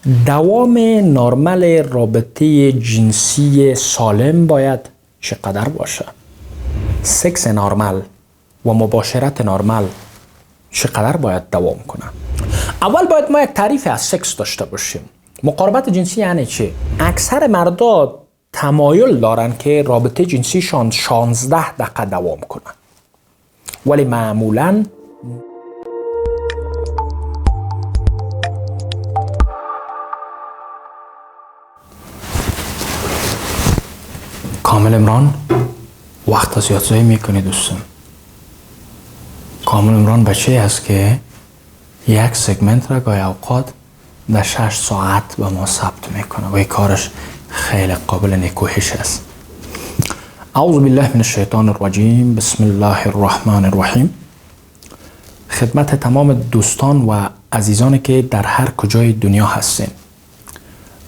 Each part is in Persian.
دوام نرمال رابطه جنسی سالم باید چقدر باشه؟ سکس نرمال و مباشرت نرمال چقدر دوام کنه؟ اول باید ما یک تعریف از سکس داشته باشیم. مقاربت جنسی یعنی چی؟ اکثر مردا تمایل دارن که رابطه جنسیشان 16 دقیقه دوام کنه، ولی معمولاً کامل عمران وقت زیادزایی میکنه دوستان. کامل عمران بچه هست که یک سگمنت را گاهی اوقات در 6 ساعت به ما ثبت میکنه و این کارش خیلی قابل نیکوهش است. اعوذ بالله من الشیطان الرجیم. بسم الله الرحمن الرحیم. خدمت تمام دوستان و عزیزانی که در هر کجای دنیا هستین،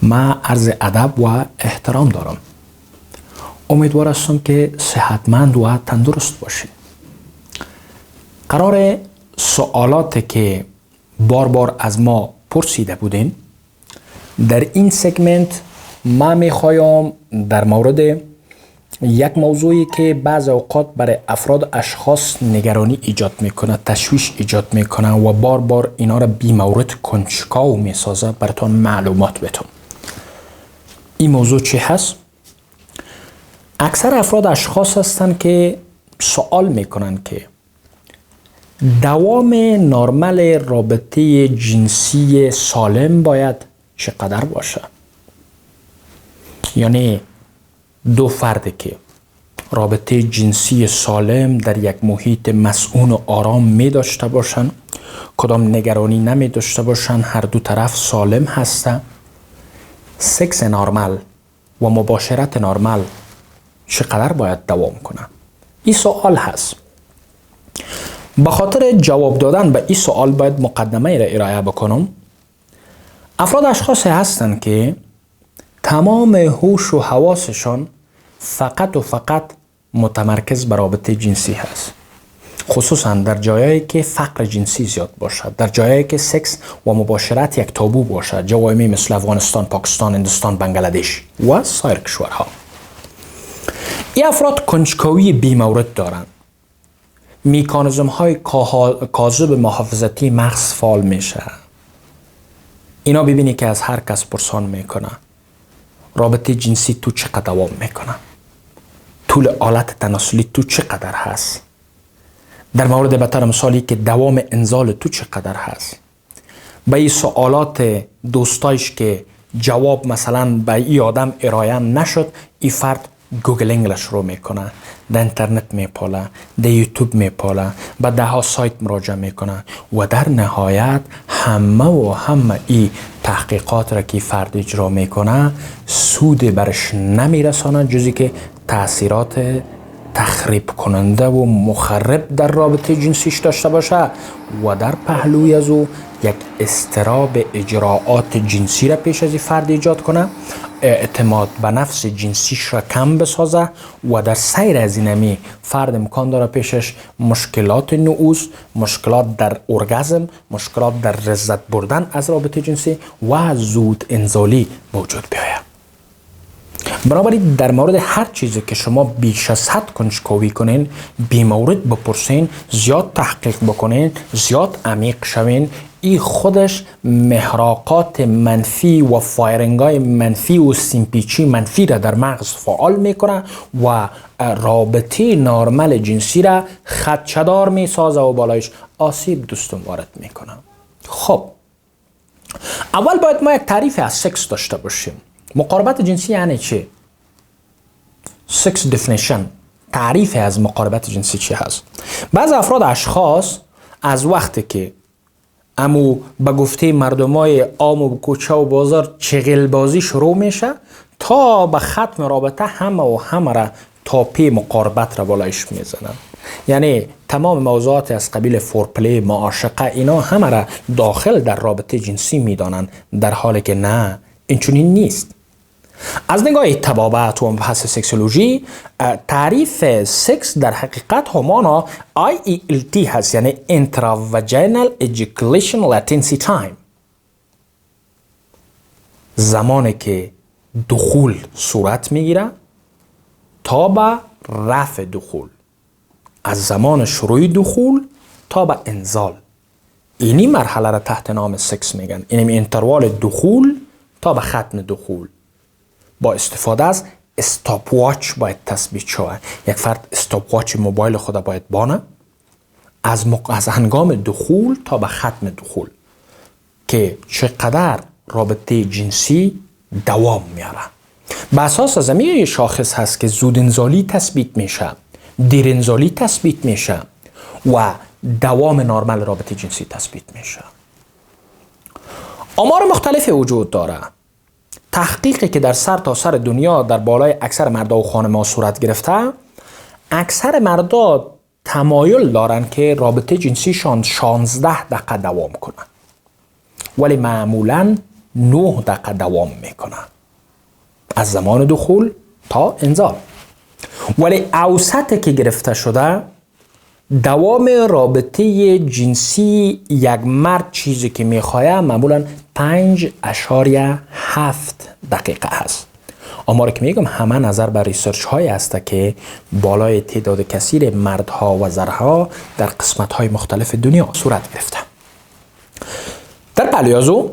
من عرض ادب و احترام دارم. امیدوار هستم که صحتمند و تندرست باشید. قرار سوالاتی که بار بار از ما پرسیده بودین در این سگمنت ما میخوایم در مورد یک موضوعی که بعض اوقات برای افراد اشخاص نگرانی ایجاد میکنه، تشویش ایجاد میکنه و بار بار اینا را بی مورد کنجکاو میسازه براتون معلومات بتون. این موضوع چی هست؟ اکثر افراد اشخاص هستند که سوال میکنن که دوام نرمال رابطه جنسی سالم باید چقدر باشه؟ یعنی دو فرد که رابطه جنسی سالم در یک محیط مسئول و آرام می داشته باشن، کدام نگرانی نمی داشته باشن، هر دو طرف سالم هستن، سکس نرمال و مباشرت نرمال چقدر باید دوام کنه؟ این سوال هست. به خاطر جواب دادن به این سوال باید مقدمه را ارائه بکنم. افراد اشخاصی هستند که تمام هوش و حواسشان فقط و فقط متمرکز بر رابطه جنسی هست، خصوصا در جایایی که فقر جنسی زیاد باشد، در جایایی که سکس و مباشرت یک تابو باشد، جوامعی مثل افغانستان، پاکستان، هندوستان، بنگلادش و سایر کشورها. این افراد کنجکاوی بی مورد دارند. میکانیزم های کاذب محافظتی مغز فعال میشه. اینا ببینی که از هر کس پرسان میکنه رابطه جنسی تو چقدر دوام میکنه، طول آلت تناسلی تو چقدر هست، در مورد بطور مثالی که دوام انزال تو چقدر هست. به این سوالات دوستایش که جواب مثلا به این آدم ارائه نشد، این فرد گوگلینگش رو میکنه، در اینترنت میپاله، در یوتیوب میپاله، به 10 سایت مراجعه میکنه و در نهایت همه این تحقیقات را که فرد اجرا میکنه سود برش نمیرسانه جزی که تاثیرات تخریب کننده و مخرب در رابطه جنسیش داشته باشه و در پهلوی از او یک اضطراب اجراعات جنسی را پیش از این فرد ایجاد کنه، اعتماد به نفس جنسیش را کم بسازه و در سیر از اینمی فرد امکان داره پیشش مشکلات نعوذ، مشکلات در ارگازم، مشکلات در لذت بردن از رابطه جنسی و زود انزالی موجود بیاید. بنابراین در مورد هر چیزی که شما بیش از حد کنجکاوی کنین، بی مورد بپرسین، زیاد تحقیق بکنین، زیاد عمیق شوین، این خودش محراقات منفی و فایرنگای منفی و سیمپیچی منفی را در مغز فعال میکنه و رابطه نرمال جنسی را خدشه‌دار میسازه و بالایش آسیب دوستون وارد میکنه. خب اول باید ما یک تعریف از سکس داشته باشیم. مقاربت جنسی یعنی چی؟ سکس دفینیشن، تعریف از مقاربت جنسی چی هست؟ بعض افراد اشخاص از وقتی که امو به گفته مردمای عام و کوچه و بازار چغل بازی شروع میشه تا به ختم رابطه همه را تاپی مقاربت را بالایش میزنن. یعنی تمام موضوعات از قبیل فورپلی، معاشقه، اینا همه را داخل در رابطه جنسی میدانن، در حالی که نه، این چنین نیست. از نگاه طبابت و مبحث سکسولوژی، تعریف سکس در حقیقت همانا IELT هست، یعنی Intravaginal Ejaculation Latency Time. زمانی که دخول صورت میگیره تا به رفع دخول، از زمان شروع دخول تا به انزال. اینی مرحله را تحت نام سکس میگن. اینمی انتروال دخول تا به ختم دخول. با استفاده از استاپ واچ باید تثبیت شود. یک فرد استاپ واچ موبایل خود باید بانه از هنگام دخول تا به ختم دخول که چقدر رابطه جنسی دوام میاره. به اساس از همین شاخص هست که زود انزالی تثبیت میشه، دیر انزالی تثبیت میشه و دوام نرمال رابطه جنسی تثبیت میشه. آمار مختلفی وجود داره. تحقیقی که در سرتاسر دنیا در بالای اکثر مردا و خانم‌ها صورت گرفته، اکثر مردا تمایل دارن که رابطه جنسیشان 16 دقیقه دوام کنه، ولی معمولاً 9 دقیقه دوام میکنه از زمان دخول تا انزال. ولی اوسطی که گرفته شده، دوام رابطه جنسی یک مرد چیزی که میخواه معمولاً 5.7 دقیقه هست. آمار که میگم همه نظر بر ریسرچ های هسته که بالای تعداد کثیر مردها و زنها در قسمت های مختلف دنیا صورت گرفته. در پلیازو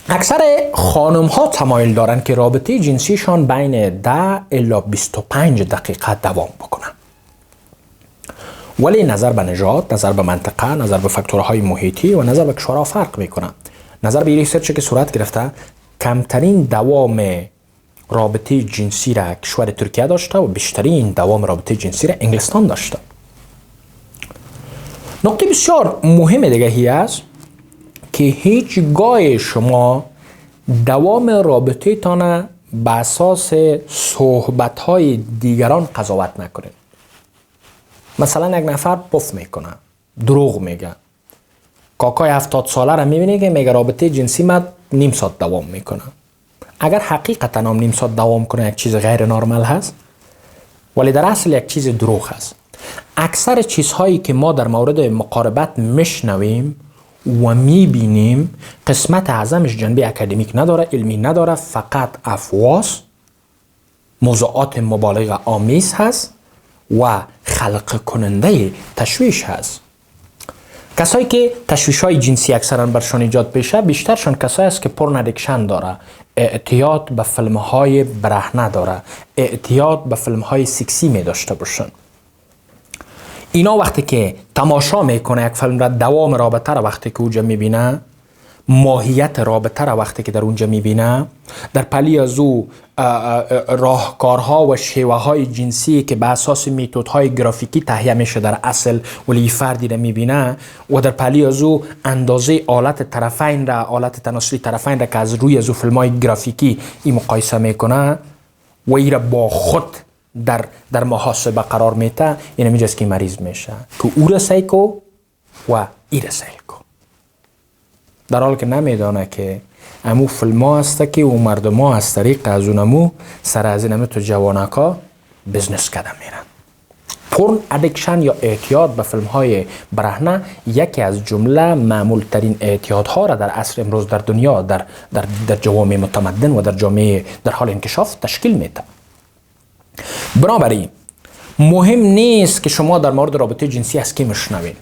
اکثر خانم ها تمایل دارن که رابطه جنسیشان بین 10 الی 25 دقیقه دوام بکنن. ولی نظر به نژاد، نظر به منطقه، نظر به فاکتورهای محیطی و نظر به کشورها فرق میکنه. نظر به ریسرچی که صورت گرفته، کمترین دوام رابطه جنسی را کشور ترکیه داشته و بیشترین دوام رابطه جنسی را انگلستان داشته. نکته بسیار مهم دیگه است که هیچگاه شما دوام رابطه تان به اساس صحبت های دیگران قضاوت نکنید. مثلا یک نفر پف میکنه، دروغ میگه. کاکای 70 ساله را میبینی که میگه رابطه جنسی من نیم ساعت دوام میکنه. اگر حقیقتا هم نیم ساعت دوام کنه یک چیز غیر نرمال هست، ولی در اصل یک چیز دروغ هست. اکثر چیزهایی که ما در مورد مقاربت میشنویم و میبینیم قسمت اعظمش جنبه اکادمیک نداره، علمی نداره، فقط افواس، موضوعات مبالغه آمیز هست و خلق کننده تشویش هست. کسایی که تشویش های جنسی اکثرا برشان ایجاد بشه، بیشترشان کسایی است که پورن ادیکشن داره، اعتیاد به فیلم های برهنه داره، اعتیاد به فیلم های سکسی می داشته باشن. اینا وقتی که تماشا میکنه یک فیلم را، دوام رابطه را وقتی که اونجا میبینه، ماهیت رابطه را وقتی که در اونجا میبینه، در پلی از او راهکارها و شیوه های جنسی که به اساس میتودهای گرافیکی تهیه میشه در اصل، ولی فردی را میبینه و در پلی از او اندازه آلت طرفین را، آلت تناسلی طرفین را که از روی از او فیلم های گرافیکی این مقایسه میکنه و این را با خود در محاسبه قرار میده، این میجاست که مریض میشه که او را سیکو و ای را سیکو، در حال که نمیدانه که امو فیلم ها هسته که او مردم ها از طریق از اونمو سر از اینمو تو جوانکا بزنس کردن میرن. پورن ادیکشن یا اعتیاد به فیلم های برهنه یکی از جمله معمول ترین اعتیاد ها را در عصر امروز در دنیا در جوامع متمدن و در جامعه در حال انکشاف تشکیل میده. بنابراین مهم نیست که شما در مورد رابطه جنسی از کی میشنوین،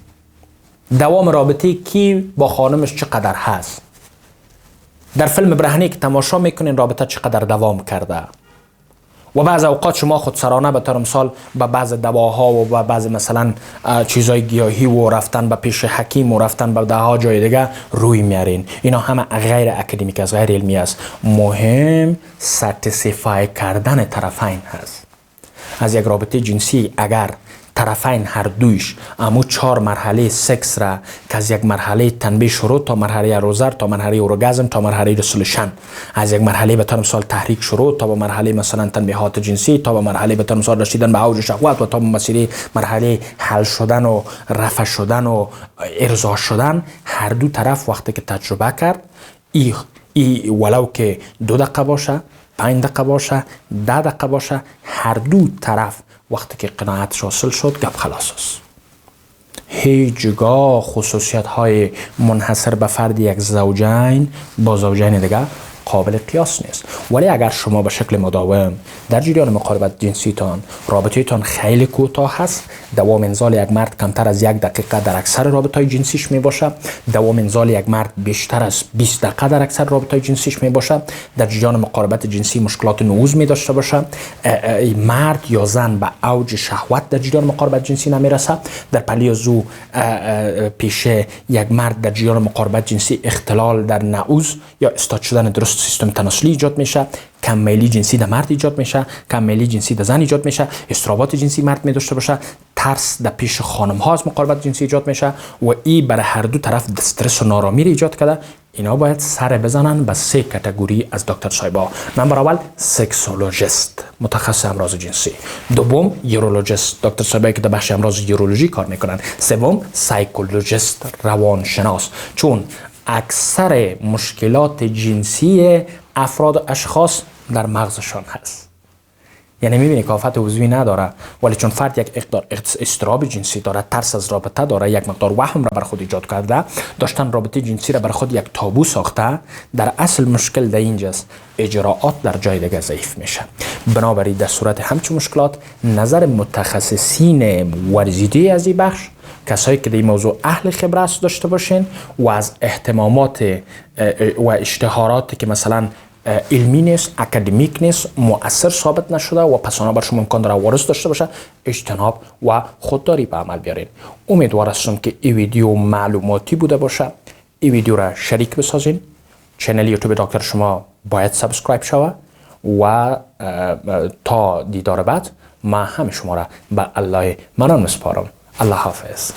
دوام رابطه کی با خانمش چقدر هست، در فیلم برهنه‌ای که تماشا میکنین رابطه چقدر دوام کرده و بعض اوقات شما خود سرانه به طور مثال به بعض دواها و به بعض مثلا چیزای گیاهی و رفتن به پیش حکیم و رفتن به دهها جای دیگه روی میارین. اینا همه غیر اکادمیک است، غیر علمی است. مهم ساتیسفای کردن طرفین هست. از یک رابطه جنسی اگر طرفین هر دویش امو 4 مرحله سکس را که از یک مرحله تنبیه شروع تا مرحله اروزر تا مرحله اورگازم تا مرحله رسولشن، از یک مرحله به طور مثال تحریک شروع تا به مرحله مثلا تنبیهات جنسی تا به مرحله به طور مثال رسیدن به اوج شهوت و تا به مرحله حل شدن و رفع شدن و ارضا شدن، هر دو طرف وقتی که تجربه کرد ای ولو که 2 دقیقه باشه، 5 دقیقه باشه، 10 دقیقه باشه، هر دو طرف وقتی که قناعت حاصل شد گپ خلاص است. هیچگاه خصوصیت های منحصر به فرد یک زوجین با زوجین دیگه قابل قیاس نیست. ولی اگر شما به شکل مداوم در جریان مقاربت جنسیتان رابطه‌تان خیلی کوتاه هست، دوام انزال یک مرد کمتر از 1 دقیقه در اکثر رابطه‌های جنسیش می باشه، دوام انزال یک مرد بیشتر از 20 دقیقه در اکثر رابطه‌های جنسیش می باشه، در جریان مقاربت جنسی مشکلات نعوذ می داشته باشه، مرد یا زن به اوج شهوت در جریان مقاربت جنسی نمی رسه، در پلی زو پیش یک مرد در جریان مقاربت جنسی اختلال در نعوذ یا استاد شدن درست سیستم تناسلی ایجاد میشه، کم میلی جنسی در مرد ایجاد میشه، کم میلی جنسی در زن ایجاد میشه، اضطرابات جنسی مرد می داشته باشه، ترس در پیش خانم ها از مقاربت جنسی ایجاد میشه و این برای هر دو طرف استرس و نارامی را ایجاد کرده. اینا باید سر بزنن به 3 کاتگوری از دکتر صاحبا. نمبر اول سکسولوژیست، متخصص امراض جنسی. دوم یورولوژیست، دکتر صاحبایی که در بخش امراض یورولوژی کار میکنن. سوم سایکولوژیست، روانشناس، چون اکثر مشکلات جنسی افراد و اشخاص در مغزشان هست. یعنی میبینی که آفت عضوی نداره، ولی چون فرد یک اقدار اضطراب جنسی داره، ترس از رابطه داره، یک مقدار وهم را بر خود ایجاد کرده، داشتن رابطه جنسی را بر خود یک تابو ساخته، در اصل مشکل در اینجاست، اجراءات در جای دیگه ضعیف میشه. بنابراین در صورت همچون مشکلات نظر متخصصین ورزیده از این بخش، کسایی که در این موضوع اهل خبرت داشته باشین و از اهتمامات و اشتهاراتی که مثلا علمی نیست، اکادمیک نیست، مؤثر ثابت نشده و پسانه بر شما امکان داره وارث داشته باشه، اجتناب و خودداری به عمل بیارین. امیدوار هستم که این ویدیو معلوماتی بوده باشه. این ویدیو را شریک بسازین. چنل یوتیوب دکتر شما باید سابسکرایب شوه و تا دیدار بعد ما همه شما را به الله منان مسپارم. الله حافظ.